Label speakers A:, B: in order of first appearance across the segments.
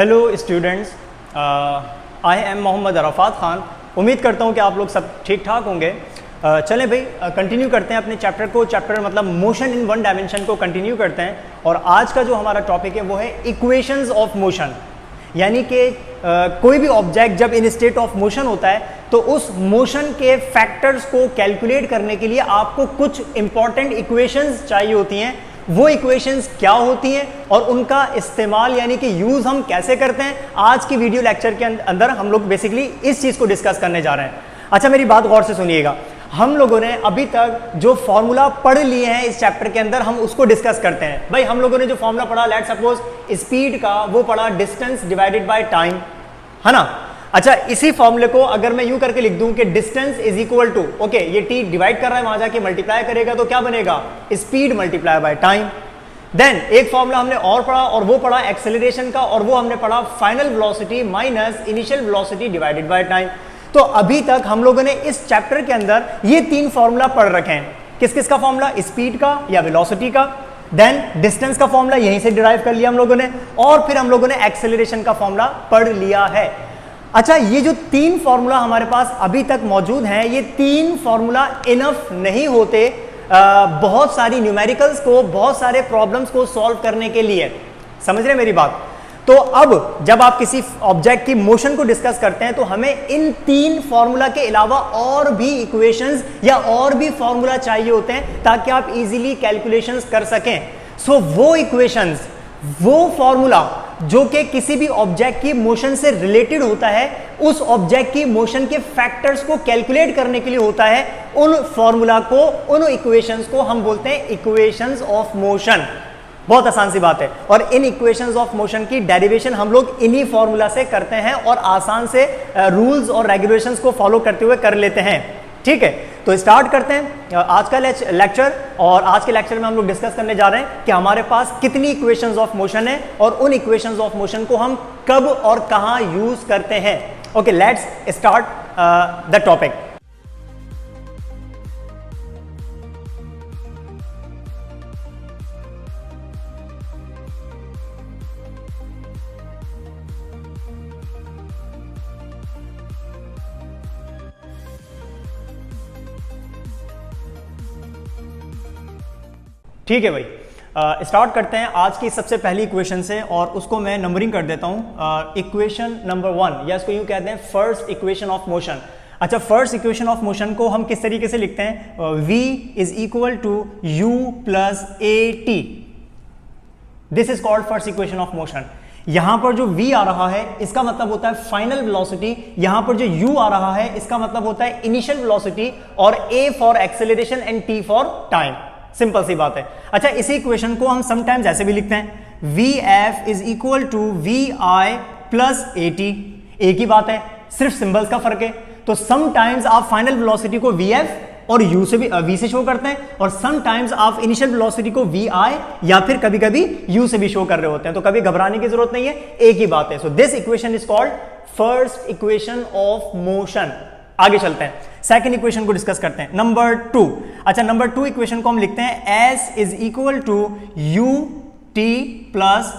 A: Hello students, I am Mohammad Arafat Khan. उम्मीद करता हूँ कि आप लोग सब ठीक ठाक होंगे। चलें भाई, कंटिन्यू करते हैं अपने चैप्टर मतलब मोशन इन वन डायमेंशन को कंटिन्यू करते हैं। और आज का जो हमारा टॉपिक है वो है इक्वेशंस ऑफ मोशन। यानी कि कोई भी ऑब्जेक्ट जब इन स्टेट ऑफ मोशन होता है तो उस मोशन के फैक्टर्स को कैलकुलेट करने के लिए आपको कुछ इंपॉर्टेंट इक्वेशंस चाहिए होती हैं। वो इक्वेशंस क्या होती हैं और उनका इस्तेमाल यानी कि यूज़ हम कैसे करते हैं, आज की वीडियो लेक्चर के अंदर हम लोग बेसिकली इस चीज़ को डिस्कस करने जा रहे हैं। अच्छा, मेरी बात गौर से सुनिएगा। हम लोगों ने अभी तक जो फॉर्मूला पढ़ लिए हैं इस चैप्टर के अंदर, हम उसको डिस्कस करते हैं। भाई, हम लोगों ने जो फॉर्मूला पढ़ा, लेट्स सपोज स्पीड का, वो पढ़ा डिस्टेंस डिवाइडेड बाय टाइम, है ना। अच्छा, इसी फॉर्मूले को अगर मैं यूं करके लिख दूं कि distance is equal to, okay, ये टी डिवाइड कर रहा है, वहां जाके मल्टीप्लाई करेगा तो क्या बनेगा, speed multiply by time. Then एक फॉर्मूला हमने और पढ़ा, और वो पढ़ा एक्सेलरेशन का, और वो हमने पढ़ा final velocity minus initial velocity divided by time. तो अभी तक हम लोगों ने इस चैप्टर के अंदर ये तीन फॉर्मूला पढ़ रखे हैं। किस किस का फॉर्मूला? स्पीड का या वेलोसिटी का, देन डिस्टेंस का फॉर्मूला यहीं से डिराइव कर लिया हम लोगों ने, और फिर हम लोगों ने एक्सेलरेशन का फॉर्मूला पढ़ लिया है। अच्छा, ये जो तीन फॉर्मूला हमारे पास अभी तक मौजूद हैं, ये तीन फॉर्मूला इनफ नहीं होते बहुत सारी न्यूमेरिकल्स को, बहुत सारे प्रॉब्लम्स को सॉल्व करने के लिए। समझ रहे मेरी बात? तो अब जब आप किसी ऑब्जेक्ट की मोशन को डिस्कस करते हैं तो हमें इन तीन फॉर्मूला के अलावा और भी इक्वेशंस या और भी फॉर्मूला चाहिए होते हैं ताकि आप इजीली कैलकुलेशंस कर सकें। सो वो इक्वेशंस, वो फॉर्मूला जो कि किसी भी ऑब्जेक्ट की मोशन से रिलेटेड होता है, उस ऑब्जेक्ट की मोशन के फैक्टर्स को कैलकुलेट करने के लिए होता है, उन फॉर्मूला को, उन इक्वेशंस को हम बोलते हैं इक्वेशंस ऑफ मोशन। बहुत आसान सी बात है। और इन इक्वेशंस ऑफ मोशन की डेरिवेशन हम लोग इन्हीं फॉर्मूला से करते हैं और आसान से रूल्स और रेगुलेशंस को फॉलो करते हुए कर लेते हैं। ठीक है, तो स्टार्ट करते हैं आज का लेक्चर। और आज के लेक्चर में हम लोग डिस्कस करने जा रहे हैं कि हमारे पास कितनी इक्वेशंस ऑफ मोशन है और उन इक्वेशंस ऑफ मोशन को हम कब और कहां यूज करते हैं। Okay, let's start the topic. ठीक है भाई, स्टार्ट करते हैं आज की सबसे पहली इक्वेशन से, और उसको मैं नंबरिंग कर देता हूं। इक्वेशन नंबर 1, या इसको यूं कहते हैं फर्स्ट इक्वेशन ऑफ मोशन। अच्छा, फर्स्ट इक्वेशन ऑफ मोशन को हम किस तरीके से लिखते हैं? v is equal to u plus a t. This is called first equation of motion. यहां पर जो v आ रहा है इसका मतलब होता है फाइनल वेलोसिटी, यहां पर जो u आ रहा है इसका मतलब होता है इनिशियल वेलोसिटी, और a for acceleration and t for time. Simple सी बात है। अच्छा, इसी इक्वेशन को हम समटाइम्स ऐसे भी लिखते हैं, vf is equal to vi plus at। एक ही बात है, सिर्फ सिंबल्स का फर्क है। तो समटाइम्स आप फाइनल वेलोसिटी को vf और u से भी v से शो करते हैं, और समटाइम्स आप इनिशियल वेलोसिटी को vi या फिर कभी कभी u से भी शो कर रहे होते हैं। तो कभी घबराने की जरूरत नहीं है, एक ही बात है। So this equation is called first equation of motion. आगे चलते हैं, सेकंड इक्वेशन को डिस्कस करते हैं, नंबर 2। अच्छा, नंबर 2 इक्वेशन को हम लिखते हैं s is equal to u t plus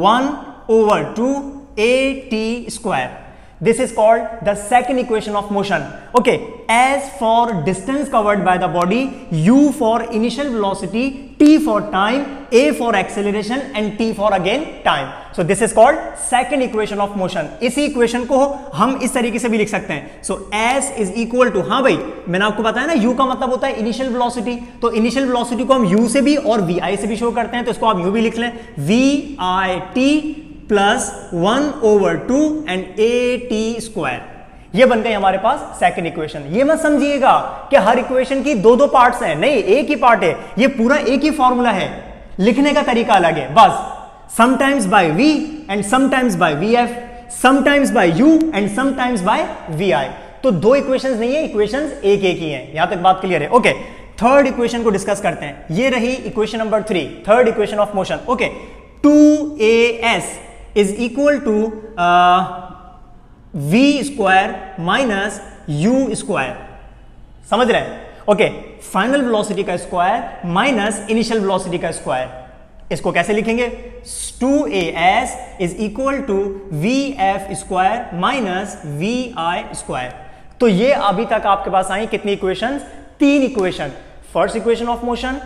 A: 1 over 2 a t square. This is called the second equation of motion. Okay, S for distance covered by the body, U for initial velocity, T for time, A for acceleration and T for again time. So this is called second equation of motion. इसी equation को हम इस तरीके से भी लिख सकते हैं। So S is equal to, हाँ भाई, मैंने आपको बताया ना, U का मतलब होता है initial velocity, तो initial velocity को हम U से भी और VI से भी शो करते हैं, तो इसको आप U भी लिख लें, VIT plus 1 over 2 and A T square. ये बन गई हमारे पास सेकंड इक्वेशन। ये मत समझिएगा कि हर इक्वेशन की दो पार्ट्स हैं, नहीं, एक ही पार्ट है, ये पूरा एक ही फॉर्मूला है, लिखने का तरीका अलग है बस। Sometimes by v and sometimes by vf, sometimes by u and sometimes by vi। तो दो इक्वेशंस नहीं है, इक्वेशंस एक एक ही हैं। यहां तक बात क्लियर है? ओके, थर्ड इक्वेशन को डिस्कस करते हैं। ये रही equation number 3, third equation of motion. Okay, 2as is equal to v square minus u square. समझ रहे हैं? ओके, फाइनल वेलोसिटी का स्क्वायर माइनस इनिशियल वेलोसिटी का स्क्वायर। इसको कैसे लिखेंगे? 2as is equal to vf square minus vi square. तो ये अभी तक आपके पास आई कितनी equation? 3 equation. First equation of motion,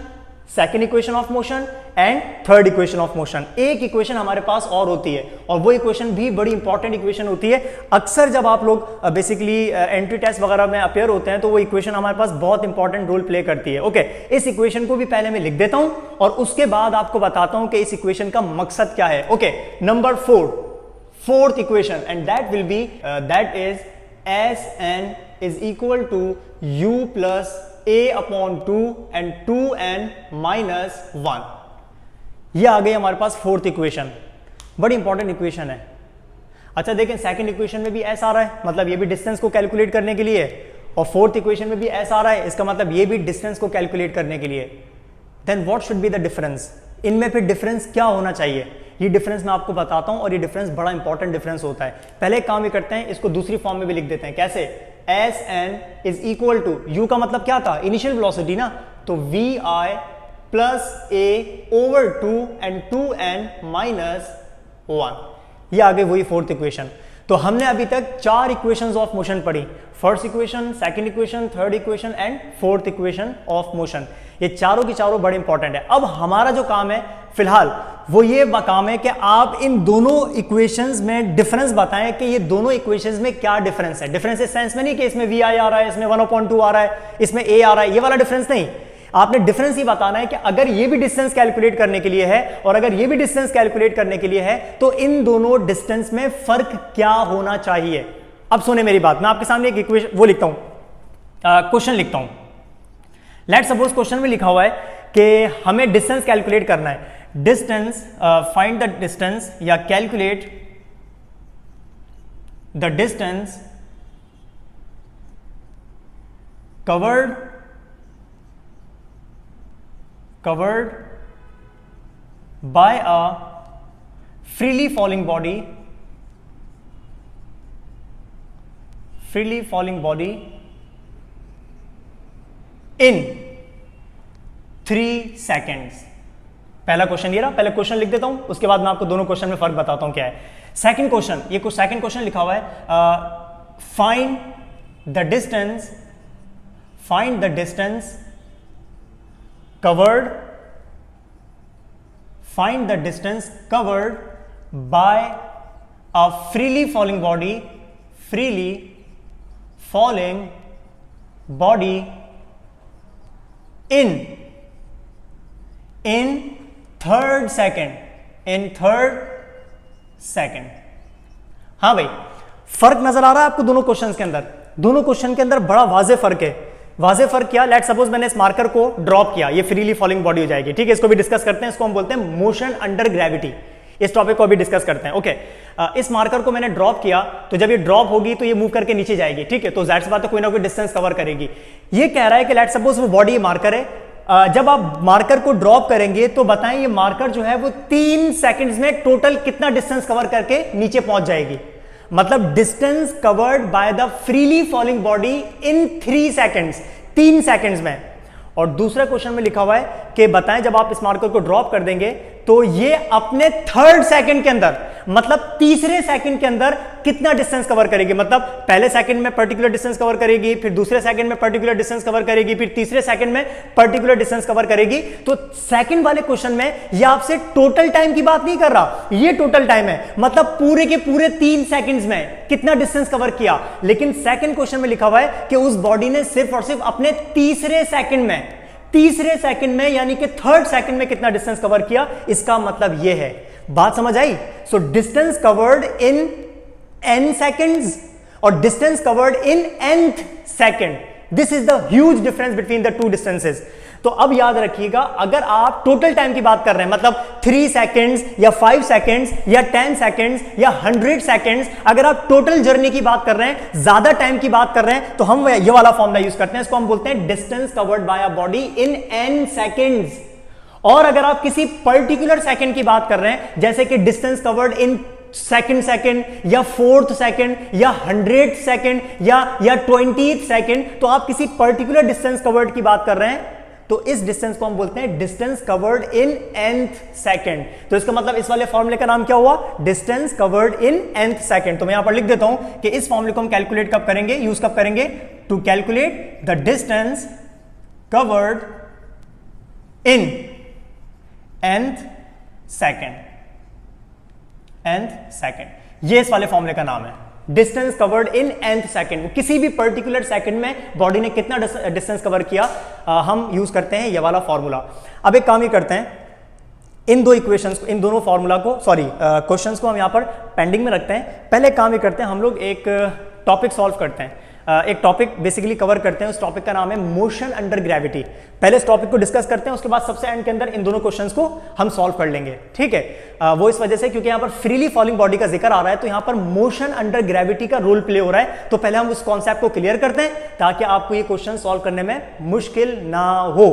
A: second equation of motion and third equation of motion. एक इक्वेशन हमारे पास और होती है और वो इक्वेशन भी बड़ी इंपॉर्टेंट इक्वेशन होती है। अक्सर जब आप लोग बेसिकली एंट्री टेस्ट वगैरह में अपेयर होते हैं तो वो इक्वेशन हमारे पास बहुत इंपॉर्टेंट रोल प्ले करती है। ओके, इस इक्वेशन को भी पहले मैं लिख देता हूं और उसके बाद आपको बताता हूं कि इस इक्वेशन का मकसद क्या है। Okay, number 4, fourth equation, and that will be that is Sn is equal to u plus a upon 2 and 2n minus 1। ये आ गई हमारे पास फोर्थ इक्वेशन, बड़ी इंपॉर्टेंट इक्वेशन है। अच्छा देखें, सेकंड इक्वेशन में भी s आ रहा है, मतलब ये भी डिस्टेंस को कैलकुलेट करने के लिए, और फोर्थ इक्वेशन में भी s आ रहा है, इसका मतलब ये भी डिस्टेंस को कैलकुलेट करने के लिए। Then what should be the difference? इनमें फिर डिफरेंस क्या होना चाहिए? ये डिफरेंस मैं आपको बताता हूं और ये डिफरेंस बड़ा इंपॉर्टेंट डिफरेंस होता है। पहले एक काम ये करते हैं, इसको दूसरी फॉर्म में भी लिख देते हैं। कैसे? Sn is equal to, u का मतलब क्या था? इनिशियल वेलोसिटी ना, तो vi plus a over 2 and 2n minus 1। ये आ गई वही फोर्थ इक्वेशन। तो हमने अभी तक 4 इक्वेशंस ऑफ मोशन पढ़ी, first equation, second equation, third equation and fourth equation of motion. ये चारों की चारों बड़े इंपॉर्टेंट है। अब हमारा जो काम है फिलहाल वो ये काम है कि आप इन दोनों इक्वेशंस में डिफरेंस बताएं कि ये दोनों इक्वेशंस में क्या डिफरेंस है। डिफरेंस इस सेंस में नहीं कि इसमें vi आ रहा है, इसमें 1/2 आ रहा है, इसमें a आ रहा है, ये वाला डिफरेंस नहीं। आपने डिफरेंस ही बताना है कि अगर ये भी डिस्टेंस कैलकुलेट करने के लिए है और अगर ये भी डिस्टेंस कैलकुलेट करने के लिए है तो इन दोनों डिस्टेंस में फर्क क्या होना चाहिए। अब सुने मेरी बात, मैं आपके सामने एक इक्वेशन वो लिखता हूं, क्वेश्चन लिखता हूं। लेट सपोज क्वेश्चन में लिखा हुआ है कि हमें डिस्टेंस कैलकुलेट करना है। डिस्टेंस, फाइंड द डिस्टेंस या calculate the distance covered by a freely falling body in 3 seconds। पहला क्वेश्चन ये रहा, पहले क्वेश्चन लिख देता हूं, उसके बाद मैं आपको दोनों क्वेश्चन में फर्क बताता हूं क्या है। सेकंड क्वेश्चन, ये सेकंड क्वेश्चन लिखा हुआ है, find the distance covered by a freely falling body in third second। हाँ भाई, फर्क नजर आ रहा है आपको दोनों क्वेश्चंस के अंदर? दोनों क्वेश्चन के अंदर बड़ा वाज़े फर्क है। वाज़े फर्क क्या? लेट सपोज मैंने इस मार्कर को ड्रॉप किया, ये फ्रीली फॉलिंग बॉडी हो जाएगी, ठीक है। इसको भी डिस्कस करते हैं, इसको हम बोलते हैं मोशन अंडर ग्रेविटी। इस टॉपिक को भी डिस्कस करते हैं। ओके, इस मार्कर को मैंने ड्रॉप किया, तो जब ये ड्रॉप होगी तो ये मूव करके नीचे जाएगी, ठीक है। तो जाहिर सी बात है कोई ना कोई डिस्टेंस कवर करेगी। ये कह रहा है कि लेट सपोज वो बॉडी मार्कर है, जब आप मार्कर को ड्रॉप करेंगे तो बताएं ये मार्कर जो है वो 3 सेकंड्स में टोटल कितना डिस्टेंस कवर करके नीचे पहुंच जाएगी। मतलब distance covered by the freely falling body in 3 seconds, 3 seconds में। और दूसरा क्वेश्चन में लिखा हुआ है कि बताएं जब आप इस मार्कर को ड्रॉप कर देंगे तो ये अपने 3rd सेकंड के अंदर, मतलब तीसरे सेकंड के अंदर कितना डिस्टेंस कवर करेगी। मतलब पहले सेकंड में पर्टिकुलर डिस्टेंस कवर करेगी, फिर दूसरे सेकंड में पर्टिकुलर डिस्टेंस कवर करेगी, फिर तीसरे सेकंड में पर्टिकुलर डिस्टेंस कवर करेगी। तो सेकंड वाले क्वेश्चन में ये आपसे टोटल टाइम की बात नहीं कर रहा, ये टोटल टाइम है, मतलब पूरे के पूरे 3 सेकंड्स में कितना डिस्टेंस कवर किया। लेकिन सेकंड क्वेश्चन में लिखा हुआ है कि उस बॉडी ने सिर्फ और सिर्फ अपने तीसरे सेकंड में यानी कि 3rd सेकंड में कितना डिस्टेंस कवर किया। इसका मतलब यह है, बात समझ आई? So distance covered in n seconds और distance covered in nth second, this is the huge difference between the 2 distances. तो अब याद रखिएगा, अगर आप टोटल टाइम की बात कर रहे हैं, मतलब 3 सेकंड्स या 5 सेकंड्स या 10 सेकंड्स या 100 सेकंड्स, अगर आप टोटल जर्नी की बात कर रहे हैं, ज्यादा टाइम की बात कर रहे हैं, तो हम ये वाला फॉर्मूला यूज करते हैं। इसको हम बोलते हैं distance covered bye a body in n seconds. और अगर आप किसी पर्टिकुलर सेकंड की बात कर रहे हैं, जैसे कि डिस्टेंस कवर्ड इन सेकंड या 4th सेकंड या 100th सेकंड या 20th सेकंड, तो आप किसी पर्टिकुलर डिस्टेंस कवर्ड की बात कर रहे हैं, तो इस डिस्टेंस को हम बोलते हैं distance covered in nth second. तो इसका मतलब इस वाले फॉर्मूले का नाम क्या हुआ, distance covered in nth second. तो मैं यहां पर लिख देता हूं कि इस फॉर्मूले को हम कैलकुलेट कब करेंगे, यूज कब करेंगे, to calculate the distance covered in nth second. ये इस वाले फॉर्मूले का नाम है, distance covered in nth second. किसी भी पर्टिकुलर सेकंड में बॉडी ने कितना डिस्टेंस कवर किया, हम यूज करते हैं ये वाला फॉर्मूला। अब एक काम ही करते हैं, इन दो इक्वेशंस को, इन दोनों फॉर्मूला को, सॉरी क्वेश्चंस को हम यहां पर पेंडिंग में रखते हैं। पहले काम ही करते हैं, हम लोग एक टॉपिक सॉल्व करते हैं, एक टॉपिक बेसिकली कवर करते हैं। उस टॉपिक का नाम है मोशन अंडर ग्रेविटी। पहले इस टॉपिक को डिस्कस करते हैं, उसके बाद सबसे एंड के अंदर इन दोनों क्वेश्चंस को हम सॉल्व कर लेंगे, ठीक है। वो इस वजह से क्योंकि यहाँ पर फ्रीली फॉलिंग बॉडी का जिक्र आ रहा है, तो यहाँ पर मोशन अंडर ग्रेविटी का रोल प्ले हो रहा है। तो पहले हम उस कॉन्सेप्ट को क्लियर करते हैं ताकि आपको ये क्वेश्चन सॉल्व करने में मुश्किल ना हो,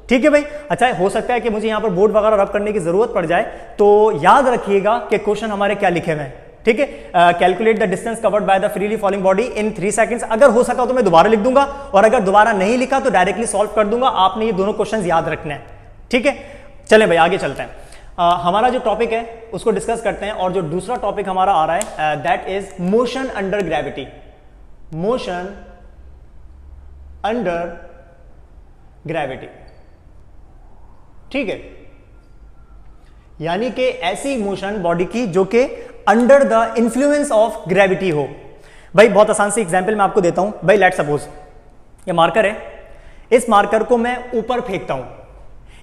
A: ठीक है भाई। अच्छा, हो सकता है कि मुझे यहाँ पर बोर्ड वगैरह रब करने की जरूरत पड़ जाए, तो याद रखिएगा कि क्वेश्चन हमारे क्या लिखे हुए हैं, ठीक है। Calculate the distance covered by the freely falling body in 3 seconds. अगर हो सका तो मैं दोबारा लिख दूंगा, और अगर दोबारा नहीं लिखा तो डायरेक्टली सॉल्व कर दूंगा। आपने ये दोनों क्वेश्चंस याद रखने हैं, ठीक है। चलें भाई आगे चलते हैं। हमारा जो टॉपिक है उसको डिस्कस करते हैं, और जो दूसरा टॉपिक हमारा आ रहा है that is motion under gravity. Motion under gravity, ठीक है। यानी कि ऐसी मोशन बॉडी की जो कि under the influence of gravity हो। भाई बहुत आसान सी एग्जांपल मैं आपको देता हूं। भाई लेट सपोज ये मार्कर है, इस मार्कर को मैं ऊपर फेंकता हूं,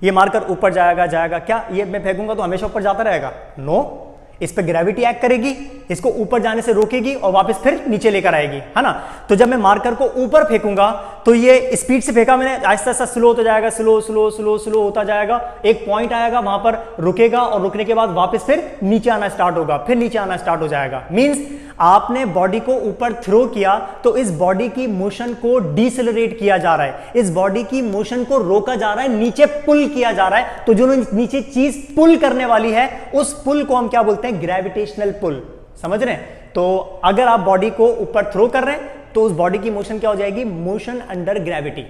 A: ये मार्कर ऊपर जाएगा जाएगा, क्या ये मैं फेंकूंगा तो हमेशा ऊपर जाता रहेगा? नो, इस पे ग्रेविटी एक्ट करेगी, इसको ऊपर जाने से रोकेगी और वापस फिर नीचे लेकर आएगी, है ना। तो जब मैं मार्कर को ऊपर फेंकूंगा तो ये स्पीड से फेंका मैंने, आहिस्ता आहिस्ता स्लो होता जाएगा, स्लो स्लो स्लो स्लो होता जाएगा, एक पॉइंट आएगा वहां पर रुकेगा, और रुकने के बाद वापस फिर नीचे आना स्टार्ट होगा, फिर नीचे आना स्टार्ट हो जाएगा। मींस आपने बॉडी को ऊपर थ्रो किया तो इस बॉडी की मोशन को डिसेलरेट किया जा रहा है, इस बॉडी की मोशन को रोका जा रहा है, नीचे पुल किया जा रहा है। तो जो नीचे चीज पुल करने वाली है उस पुल को हम क्या बोलते हैं? Gravitational pull. समझ रहे हैं? तो अगर आप बॉडी को ऊपर थ्रो कर रहे हैं तो उस बॉडी की मोशन क्या हो जाएगी? Motion under gravity.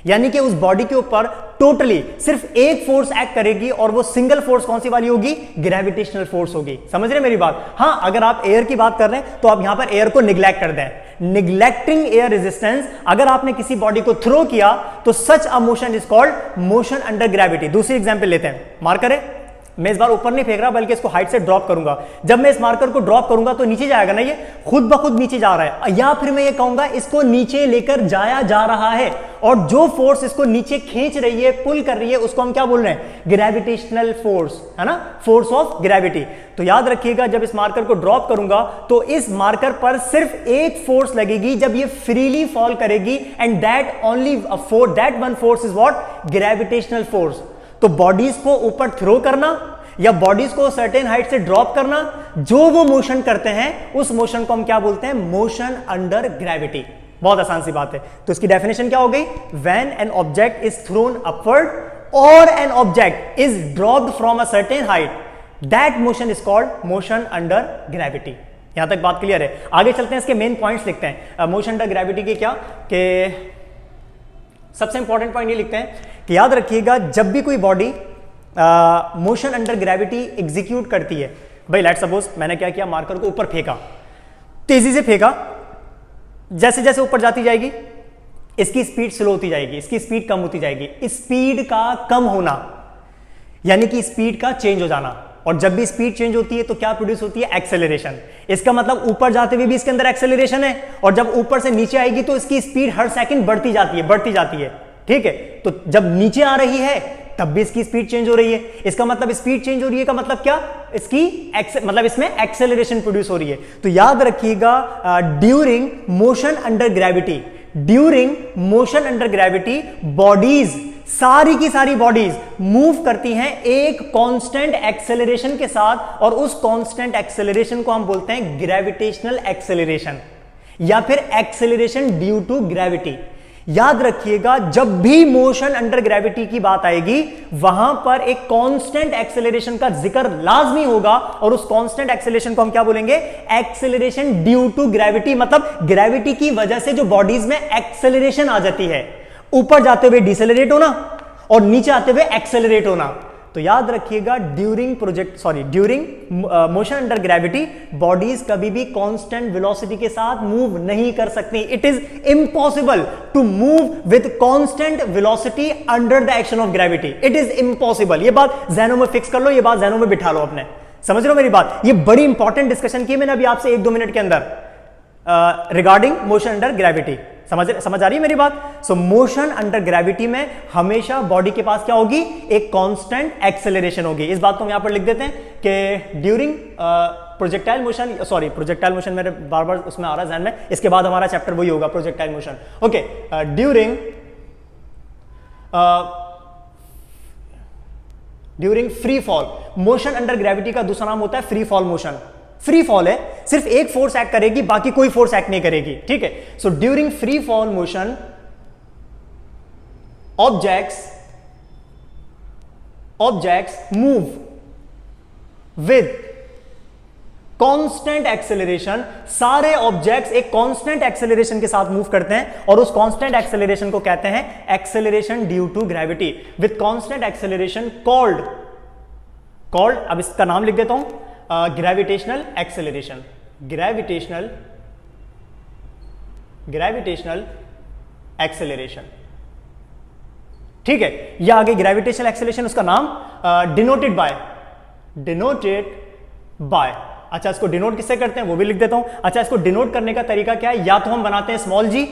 A: यानी कि उस बॉडी के ऊपर टोटली सिर्फ एक फोर्स एक्ट करेगी, और वो सिंगल फोर्स कौन सी वाली होगी? ग्रेविटेशनल फोर्स होगी। समझ रहे मेरी बात? हाँ, अगर आप एयर की बात कर रहे हैं तो आप यहां पर एयर को निग्लेक्ट कर दें। निग्लेक्टिंग एयर रेजिस्टेंस, अगर आपने किसी बॉडी को थ्रो किया तो such a motion is called motion under gravity. दूसरी एग्जांपल लेते हैं, मार्कर है, मैं इस बार ऊपर नहीं फेंक रहा बल्कि इसको हाइट से ड्रॉप करूंगा। जब मैं इस मार्कर को ड्रॉप करूंगा तो नीचे जाएगा ना, ये खुद ब खुद नीचे जा रहा है, या फिर मैं ये कहूंगा इसको नीचे लेकर जाया जा रहा है, और जो फोर्स इसको नीचे खींच रही है, पुल कर रही है, उसको हम क्या बोल रहे हैं? ग्रेविटेशनल फोर्स, है ना, फोर्स ऑफ ग्रेविटी। तो याद रखिएगा, जब इस मार्कर को ड्रॉप करूंगा तो इस मार्कर पर सिर्फ एक फोर्स लगेगी जब ये फ्रीली फॉल करेगी, and that only force, that one force is what? Gravitational force. तो बॉडीज को ऊपर थ्रो करना या बॉडीज को सर्टेन हाइट से ड्रॉप करना, जो वो मोशन करते हैं उस मोशन को हम क्या बोलते हैं? Motion under gravity. बहुत आसान सी बात है। तो इसकी डेफिनेशन क्या हो गई? When an object is thrown upward और an object is dropped from a certain height, that motion is called motion under gravity. यहां तक बात क्लियर है? आगे चलते हैं, इसके मेन पॉइंट्स लिखते हैं मोशन अंडर ग्रेविटी के। क्या कि सबसे इंपॉर्टेंट पॉइंट ये लिखते हैं कि याद रखिएगा, जब भी कोई body motion under gravity execute करती है, भाई लेट्स सपोज मैंने क्या किया, मार्कर को ऊपर फेंका, तेजी से फेंका, जैसे जैसे ऊपर जाती जाएगी इसकी स्पीड स्लो होती जाएगी, इसकी स्पीड कम होती जाएगी। स्पीड का कम होना यानी कि स्पीड का चेंज हो जाना, और जब भी स्पीड चेंज होती है तो क्या प्रोड्यूस होती है? एक्सेलरेशन। इसका मतलब ऊपर जाते हुए भी इसके अंदर एक्सेलरेशन है, और जब ऊपर से नीचे आएगी तो इसकी स्पीड हर सेकंड बढ़ती जाती है, बढ़ती जाती है, ठीक है। तो जब नीचे आ रही है तब भी इसकी स्पीड चेंज हो रही है। इसका मतलब स्पीड चेंज हो रही है का मतलब क्या? इसकी मतलब इसमें एक्सेलरेशन प्रोड्यूस हो रही है। तो याद रखिएगा, during motion under gravity, during motion under gravity bodies, सारी की सारी बॉडीज मूव करती हैं एक कांस्टेंट एक्सेलरेशन के साथ, और उस कांस्टेंट एक्सेलरेशन को हम बोलते हैं ग्रेविटेशनल एक्सेलरेशन या फिर एक्सेलरेशन ड्यू टू ग्रेविटी। याद रखिएगा, जब भी मोशन अंडर ग्रेविटी की बात आएगी वहां पर एक कांस्टेंट एक्सेलरेशन का जिक्र लाजमी होगा, और उस कांस्टेंट एक्सेलरेशन को हम क्या बोलेंगे? Acceleration due to gravity. मतलब ग्रेविटी की वजह से जो बॉडीज में एक्सेलरेशन आ जाती है, ऊपर जाते हुए डिसेलरेट होना, और नीचे आते हुए एक्सेलरेट होना। तो याद रखिएगा during motion under gravity bodies कभी भी कांस्टेंट वेलोसिटी के साथ मूव नहीं कर सकती। It is impossible to move with constant velocity under the action of gravity. It is impossible. ये बात ज़हनों में फिक्स कर लो, ये बात ज़हनों में बिठा लो अपने। समझ रहे हो मेरी बात? ये बड़ी इंपॉर्टेंट डिस्कशन की मैंने अभी आपसे 1-2 मिनट के अंदर रिगार्डिंग मोशन अंडर ग्रेविटी। समझ आ रही है मेरी बात? सो मोशन अंडर ग्रेविटी में हमेशा बॉडी के पास क्या होगी? एक कांस्टेंट एक्सेलरेशन होगी। इस बात को हम यहां पर लिख देते हैं कि ड्यूरिंग प्रोजेक्टाइल मोशन मेरे बार बार उसमें आ रहा है ध्यान में, इसके बाद हमारा चैप्टर वही होगा projectile motion. Okay, during free fall, motion under gravity का दूसरा नाम होता है free fall motion. Free fall है, सिर्फ एक फोर्स एक्ट करेगी, बाकी कोई फोर्स एक्ट नहीं करेगी, ठीक है। So during free fall motion objects move with constant acceleration. सारे ऑब्जेक्ट्स एक कांस्टेंट एक्सेलरेशन के साथ मूव करते हैं और उस कांस्टेंट एक्सेलरेशन को कहते हैं acceleration due to gravity. With constant acceleration called, अब इसका नाम लिख देता हूं, ग्रेविटेशनल एक्सेलरेशन। ग्रेविटेशनल एक्सेलरेशन, ठीक है। यह आगे ग्रेविटेशनल एक्सेलरेशन, उसका नाम डिनोटेड बाय। अच्छा, इसको डिनोट किससे करते हैं वो भी लिख देता हूं। अच्छा, इसको डिनोट करने का तरीका क्या है? या तो हम बनाते हैं स्मॉल जी,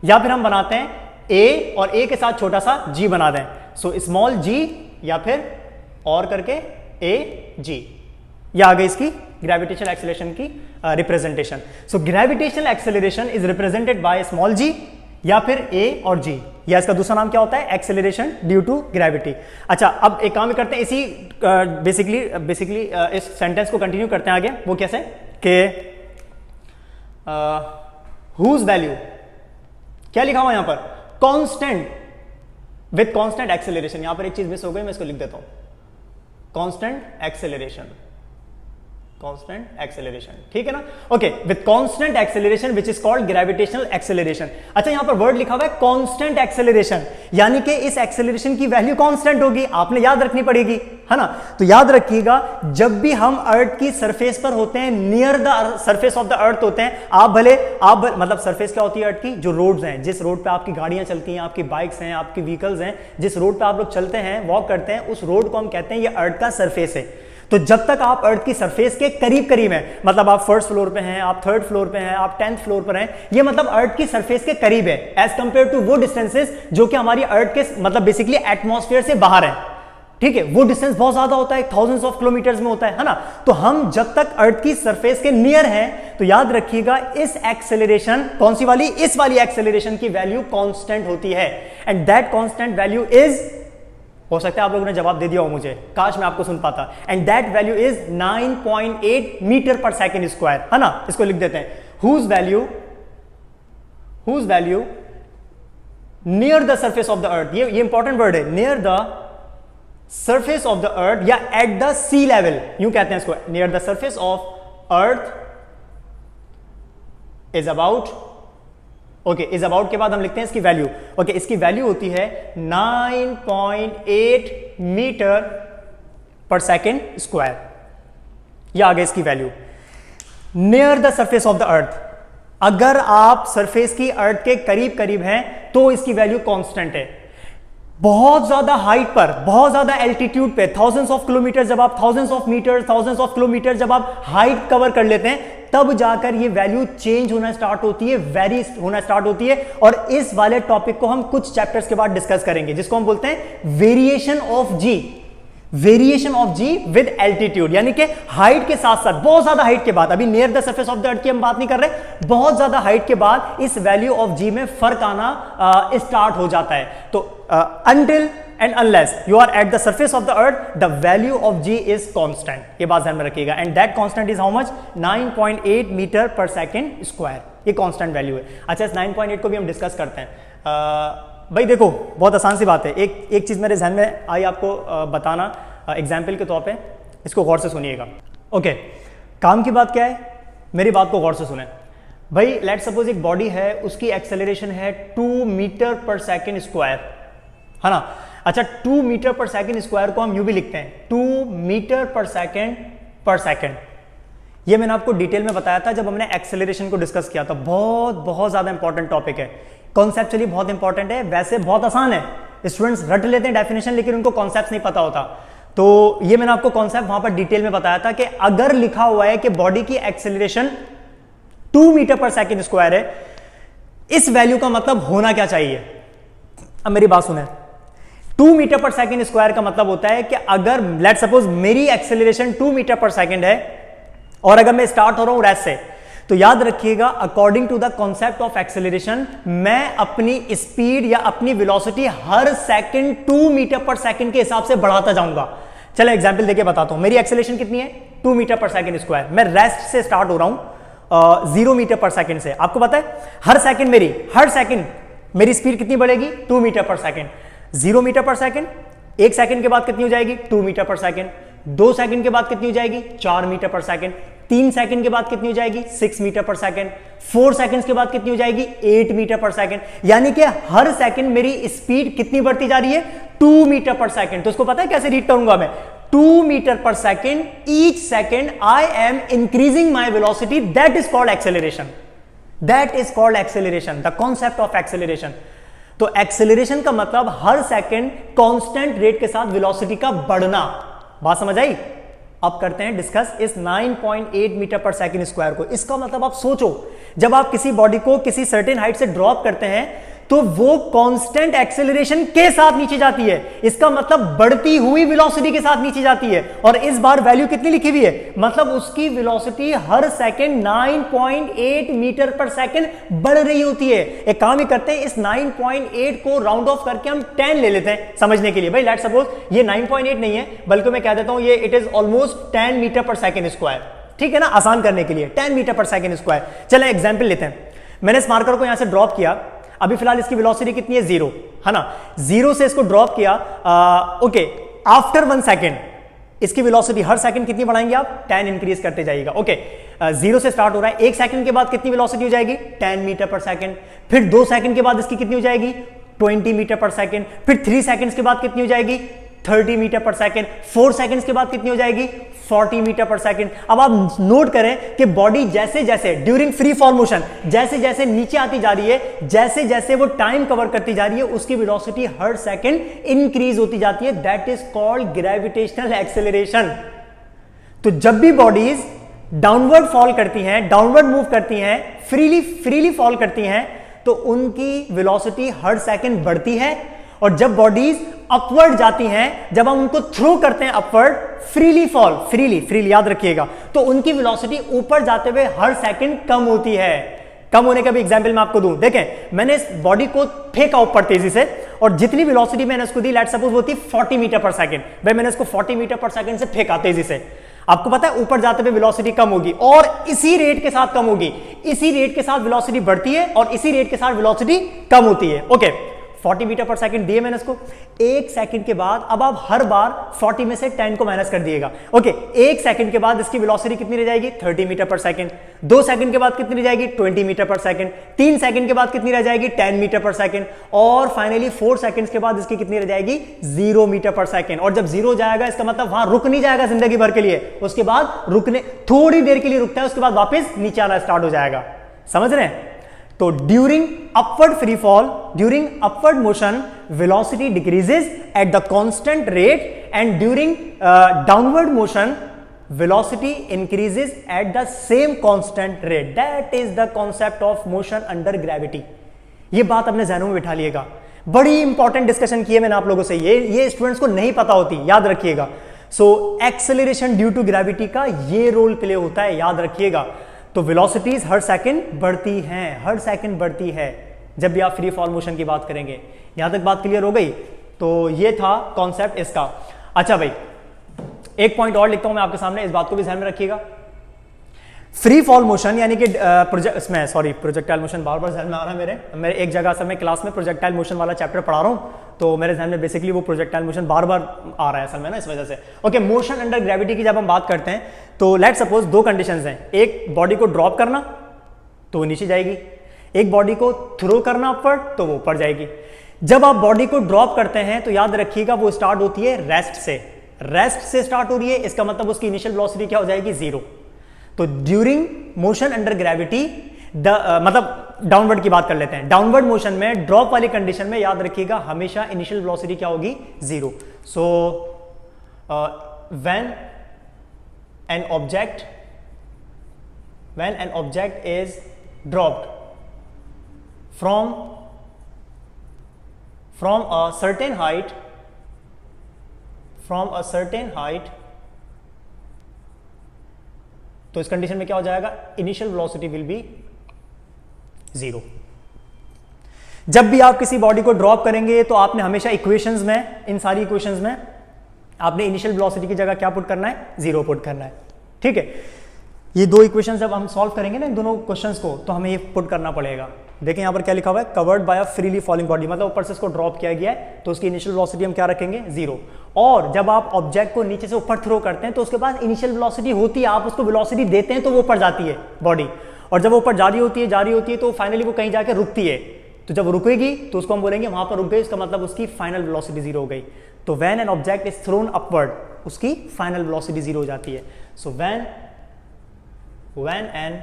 A: या फिर हम बनाते हैं ए और ए के साथ छोटा सा जी बना दें। सो स्मॉल जी या फिर और करके ए जी। या आ गई इसकी ग्रेविटेशनल एक्सेलरेशन की representation. So gravitational acceleration is represented by small g या फिर ए और जी, या इसका दूसरा नाम क्या होता है? Acceleration due to gravity. अच्छा, अब एक काम करते हैं, इसी बेसिकली इस सेंटेंस को कंटिन्यू करते हैं आगे। वो कैसे कि हुज वैल्यू, क्या लिखा हुआ यहां पर? Constant with constant acceleration. यहां पर एक चीज मिस हो गई, मैं इसको लिख देता हूं, कांस्टेंट एक्सेलरेशन, ठीक है ना? Okay, with constant acceleration which is called gravitational acceleration. अच्छा, यहां पर वर्ड लिखा हुआ है कांस्टेंट एक्सेलरेशन, यानी कि इस एक्सेलरेशन की वैल्यू कांस्टेंट होगी, आपने याद रखनी पड़ेगी, है ना? तो याद रखिएगा, जब भी हम अर्थ की सरफेस पर होते हैं, near the surface of the अर्थ होते हैं, मतलब सरफेस क्या होती है अर्थ की? जो रोड्स हैं, जिस रोड पे आपकी गाड़ियां चलती हैं, आपकी बाइक्स हैं, आपकी व्हीकल्स हैं, जिस रोड पे आप लोग चलते हैं, वॉक करते हैं, उस रोड को हम कहते हैं ये अर्थ का सरफेस है। तो जब तक आप अर्थ की सरफेस के करीब हैं, मतलब आप फर्स्ट फ्लोर पे हैं, आप थर्ड फ्लोर पे हैं, आप 10th फ्लोर पर हैं, ये मतलब अर्थ की सरफेस के करीब है, एज कंपेयर टू वो डिस्टेंसेस जो कि हमारी अर्थ के मतलब बेसिकली एटमॉस्फेयर से बाहर है, ठीक है। वो डिस्टेंस बहुत ज्यादा होता है, थाउजेंड्स ऑफ किलोमीटर्स में होता है ना? तो हम जब तक अर्थ की सरफेस के नियर हैं, तो याद रखिएगा इस एक्सेलरेशन, कौन सी वाली? इस वाली एक्सेलरेशन की वैल्यू कांस्टेंट होती है, and that constant value is, हो सकता है आप लोगों ने जवाब दे दिया हो मुझे, काश मैं आपको सुन पाता, and that value is 9.8 metre per second square, है ना? इसको लिख देते हैं, whose value near the surface of the earth. ये इंपॉर्टेंट वर्ड है, near the surface of the earth या एट द सी लेवल, यूं कहते हैं इसको, near the surface of earth is about, okay, is about के बाद हम लिखते हैं इसकी वैल्यू। ओके, इसकी वैल्यू होती है 9.8 मीटर पर सेकेंड स्क्वायर। यह आ गई इसकी value near the surface of the अर्थ। अगर आप सरफेस की अर्थ के करीब हैं तो इसकी वैल्यू कांस्टेंट है। बहुत ज्यादा हाइट पर, बहुत ज्यादा एल्टीट्यूड पे, थाउजेंड्स ऑफ किलोमीटर जब आप, thousands of metre, thousands of kilometre जब आप हाइट कवर कर लेते हैं, तब जाकर ये वैल्यू चेंज होना स्टार्ट होती है, वेरी होना स्टार्ट होती है। और इस वाले टॉपिक को हम कुछ चैप्टर्स के बाद डिस्कस करेंगे, जिसको हम बोलते हैं variation of g with altitude, यानी कि हाइट के साथ साथ, बहुत ज्यादा हाइट के बाद, अभी near the surface of the अर्थ की हम बात नहीं कर रहे, बहुत ज्यादा हाइट के बाद इस वैल्यू ऑफ जी में फर्क आना स्टार्ट हो जाता है। तो until and unless you are at the surface of the earth, the value of g is constant. ये बात ध्यान में रखिएगा, and that constant is how much? 9.8 metre per second square. ये कांस्टेंट वैल्यू है। अच्छा, इस 9.8 को भी हम डिस्कस करते हैं। भाई देखो, बहुत आसान सी बात है, एक चीज मेरे ध्यान में आई आपको बताना एग्जाम्पल के तौर पे, इसको गौर से सुनिएगा। ओके, काम की बात क्या है, मेरी बात को गौर से सुने भाई। लेट सपोज एक बॉडी है, उसकी एक्सेलरेशन है 2 मीटर पर सेकेंड स्क्वायर, है ना? अच्छा 2 मीटर पर सेकंड स्क्वायर को हम यूं भी लिखते हैं 2 मीटर पर सेकंड। ये मैंने आपको डिटेल में बताया था जब हमने एक्सेलरेशन को डिस्कस किया था। बहुत ज्यादा इंपॉर्टेंट टॉपिक है, कॉन्सेप्चुअली बहुत इंपॉर्टेंट है, वैसे बहुत आसान है, स्टूडेंट्स रट लेते हैं डेफिनेशन लेकिन उनको कॉन्सेप्ट नहीं पता होता। तो ये मैंने आपको कॉन्सेप्ट वहां पर डिटेल में बताया था कि अगर लिखा हुआ है कि बॉडी की acceleration 2 metre per second square है, इस वैल्यू का मतलब होना क्या चाहिए। अब मेरी बात सुने, 2 मीटर पर सेकंड स्क्वायर का मतलब होता है कि अगर लेट सपोज मेरी एक्सेलरेशन 2 मीटर पर सेकंड है और अगर मैं स्टार्ट हो रहा हूं रेस्ट से, तो याद रखिएगा according to the concept of acceleration मैं अपनी स्पीड या अपनी वेलोसिटी हर सेकंड 2 मीटर पर सेकंड के हिसाब से बढ़ाता जाऊंगा। चलो एग्जांपल देके बताता हूं। मेरी एक्सेलरेशन कितनी है 2 मीटर पर सेकंड स्क्वायर। मैं रेस्ट से स्टार्ट हो रहा हूं 0 मीटर पर सेकंड से। आपको पता है हर सेकंड मेरी स्पीड कितनी बढ़ेगी 2 metre per second. 0 metre per second, 1 second के बाद कितनी हो जाएगी 2 मीटर पर सेकंड, 2 सेकंड के बाद कितनी हो जाएगी 4 मीटर पर सेकंड, 3 सेकंड के बाद कितनी हो जाएगी 6 मीटर पर सेकंड, 4 सेकंड्स के बाद कितनी हो जाएगी 8 मीटर पर सेकंड। यानी कि हर सेकंड मेरी स्पीड कितनी बढ़ती जा रही है 2 मीटर पर सेकंड। तो उसको पता है कैसे रीड करूंगा मैं 2 metre per second, each second I am increasing my velocity, that is called acceleration, that is called acceleration, the concept of acceleration. तो एक्सेलरेशन का मतलब हर सेकंड कांस्टेंट रेट के साथ वेलोसिटी का बढ़ना। बात समझ आई। अब करते हैं डिस्कस इस 9.8 मीटर पर सेकंड स्क्वायर को। इसका मतलब आप सोचो जब आप किसी बॉडी को किसी सर्टेन हाइट से ड्रॉप करते हैं तो वो कांस्टेंट एक्सेलरेशन के साथ नीचे जाती है, इसका मतलब बढ़ती हुई वेलोसिटी के साथ नीचे जाती है। और इस बार वैल्यू कितनी लिखी हुई है, मतलब उसकी वेलोसिटी हर सेकंड 9.8 मीटर पर सेकंड बढ़ रही होती है। एक काम ही करते हैं, इस 9.8 को राउंड ऑफ करके हम 10 ले लेते हैं समझने के लिए। भाई लेट्स सपोज ये 9.8 नहीं है बल्कि मैं कह देता हूं ये it is almost 10 metre per second square, ठीक है ना, आसान करने के लिए 10 मीटर पर सेकंड स्क्वायर। चलें एग्जांपल लेते हैं। मैंने इस मार्कर को यहां से ड्रॉप किया, अभी फिलहाल इसकी वेलोसिटी कितनी है 0, है ना। 0 से इसको ड्रॉप किया, ओके, आफ्टर 1 सेकंड इसकी वेलोसिटी हर सेकंड कितनी बढ़ाएंगे आप 10 इंक्रीज करते जाइएगा। ओके 0 से स्टार्ट हो रहा है, 1 सेकंड के बाद कितनी वेलोसिटी हो जाएगी 10 मीटर पर सेकंड, फिर 2 सेकंड के बाद इसकी कितनी हो जाएगी 20 मीटर पर सेकंड, फिर 3 सेकंड्स के बाद कितनी हो जाएगी 30 मीटर पर सेकंड, 4 सेकंड्स के बाद कितनी हो जाएगी 40 मीटर पर सेकंड। अब आप नोट करें कि बॉडी जैसे जैसे ड्यूरिंग फ्री फॉल मोशन जैसे जैसे नीचे आती जा रही है, जैसे जैसे वो टाइम कवर करती जा रही है, उसकी वेलोसिटी हर सेकंड इंक्रीज होती जाती है, that is called gravitational acceleration. तो जब भी बॉडीज डाउनवर्ड फॉल करती हैं, डाउनवर्ड मूव करती हैं, फ्रीली फॉल करती हैं, तो उनकी वेलोसिटी हर सेकंड बढ़ती है। और जब बॉडीज अपवर्ड जाती हैं, जब हम उनको थ्रो करते हैं अपवर्ड, फ्रीली याद रखिएगा, तो उनकी वेलोसिटी ऊपर जाते हुए हर सेकंड कम होती है। कम होने का भी एग्जांपल मैं आपको दूं, देखें मैंने इस बॉडी को फेंका ऊपर तेजी से और जितनी वेलोसिटी मैंने इसको दी, लेट सपोज वो थी 40 मीटर पर सेकंड, भाई मैंने इसको 40 मीटर पर सेकंड से फेंका तेजी से। आपको पता है ऊपर जाते हुए वेलोसिटी कम होगी और इसी रेट के साथ कम होगी, इसी रेट के साथ वेलोसिटी बढ़ती है और इसी रेट के साथ वेलोसिटी कम होती है। ओके 40 मीटर पर सेकंड दिए मैंने इसको, 1 सेकंड के बाद अब आप हर बार 40 में से 10 को माइनस कर दिएगा। ओके 1 सेकंड के बाद इसकी वेलोसिटी कितनी रह जाएगी 30 मीटर पर सेकंड, 2 सेकंड के बाद कितनी रह जाएगी 20 मीटर पर सेकंड, 3 सेकंड के बाद कितनी रह जाएगी 10 मीटर पर सेकंड और फाइनली 4 सेकंड्स के बाद इसकी कितनी रह जाएगी 0 मीटर पर सेकंड। और जब 0 जाएगा इसका मतलब वहां रुक नहीं जाएगा जिंदगी भर के लिए, उसके बाद रुकने थोड़ी देर के लिए रुकता है, उसके बाद वापस नीचे आना स्टार्ट हो जाएगा। समझ रहे हैं। तो during upward free fall, during upward motion velocity decreases at the constant rate and during downward motion velocity increases at the same constant rate. That is the concept of motion under gravity. ये बात अपने ज़हनों में बिठा लिएगा। बड़ी important discussion की है मैंने आप लोगों से, ये स्टूडेंट्स को नहीं पता होती, याद रखिएगा। So acceleration due to gravity का ये रोल प्ले होता है, याद रखिएगा। तो वेलोसिटीज हर सेकंड बढ़ती हैं, हर सेकंड बढ़ती है जब भी आप फ्री फॉल मोशन की बात करेंगे। यहां तक बात क्लियर हो गई। तो ये था कॉन्सेप्ट इसका। अच्छा भाई, एक पॉइंट और लिखता हूं मैं आपके सामने, इस बात को भी ध्यान में रखिएगा। फ्री फॉल मोशन यानी कि प्रोजेक्टाइल मोशन बार बार ध्यान में आ रहा है मेरे एक जगह असल में क्लास में प्रोजेक्टाइल मोशन वाला चैप्टर पढ़ा रहा हूं, तो मेरे ध्यान में बेसिकली वो प्रोजेक्टाइल मोशन बार बार आ रहा है असल में ना, इस वजह से। ओके, मोशन अंडर ग्रेविटी की जब हम बात करते हैं तो लेट सपोज दो कंडीशंस हैं, एक बॉडी को ड्रॉप करना तो वो नीचे जाएगी, एक बॉडी को थ्रो करना अपवर्ड तो वो ऊपर जाएगी। जब आप बॉडी को ड्रॉप करते हैं तो याद रखिएगा वो स्टार्ट होती है रेस्ट से स्टार्ट हो रही है, इसका मतलब उसकी इनिशियल वेलोसिटी क्या हो जाएगी, 0। तो ड्यूरिंग मोशन अंडर ग्रेविटी मतलब डाउनवर्ड की बात कर लेते हैं, डाउनवर्ड मोशन में ड्रॉप वाली कंडीशन में याद रखिएगा हमेशा इनिशियल वेलोसिटी क्या होगी, 0। So when an object is dropped from a certain height तो इस कंडीशन में क्या हो जाएगा, इनिशियल वेलोसिटी विल बी 0। जब भी आप किसी बॉडी को ड्रॉप करेंगे तो आपने हमेशा इक्वेशंस में, इन सारी इक्वेशंस में आपने इनिशियल वेलोसिटी की जगह क्या पुट करना है, 0 पुट करना है। ठीक है, ये दो इक्वेशन जब हम सॉल्व करेंगे ना इन दोनों क्वेश्चंस को, तो हमें ये पुट करना पड़ेगा। देखें यहां पर क्या लिखा हुआ है, covered by a freely falling body, मतलब ऊपर से इसको ड्रॉप किया गया है तो उसकी इनिशियल वेलोसिटी हम क्या रखेंगे, 0। और जब आप ऑब्जेक्ट को नीचे से ऊपर थ्रो करते हैं तो उसके पास इनिशियल वेलोसिटी होती है, आप उसको वेलोसिटी देते हैं तो वो ऊपर जाती है बॉडी, और जब वो ऊपर जारी होती है तो फाइनली वो कहीं जाकर रुकती है। तो जब रुकेगी तो उसको हम बोलेंगे वहां पर रुक गई, इसका मतलब उसकी फाइनल वेलोसिटी 0 हो गई। तो when an object is thrown upward, उसकी फाइनल वेलोसिटी 0 हो जाती है। सो when an